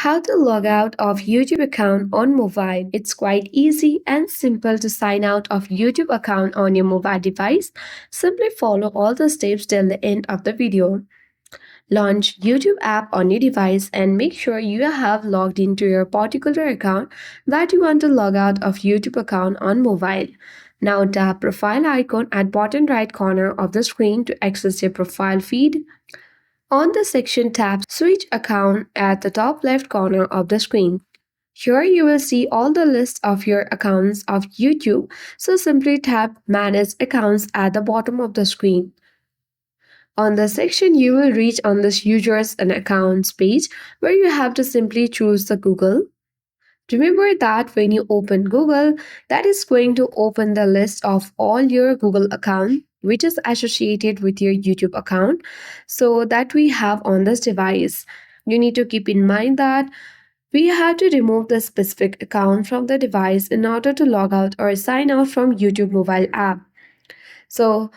How to log out of YouTube account on mobile. It's quite easy and simple to sign out of YouTube account on your mobile device. Simply follow all the steps till the end of the video. Launch YouTube app on your device and make sure you have logged into your particular account that you want to log out of YouTube account on mobile. Now tap profile icon at bottom right corner of the screen to access your profile feed. On the section tab, switch account at the top left corner of the screen. Here you will see all the list of your accounts of YouTube. So simply tap manage accounts at the bottom of the screen. On the section you will reach on this users and accounts page where you have to simply choose the Google. Remember that when you open Google, that is going to open the list of all your Google account which is associated with your YouTube account so that we have on this device. You need to keep in mind that we have to remove the specific account from the device in order to log out or sign out from YouTube mobile app. So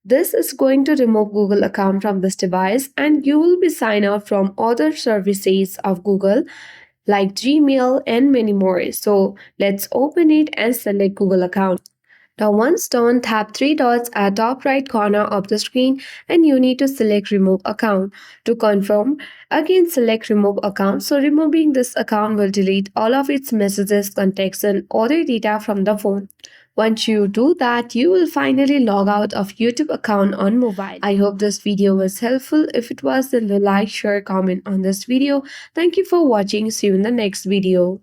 this is going to remove Google account from this device and you will be sign out from other services of Google like Gmail and many more. So let's open it and select Google account. Now once done, tap three dots at top right corner of the screen and you need to select remove account. To confirm, again select remove account. So removing this account will delete all of its messages, contacts and other data from the phone. Once you do that, you will finally log out of YouTube account on mobile. I hope this video was helpful. If it was, then like, share, comment on this video. Thank you for watching. See you in the next video.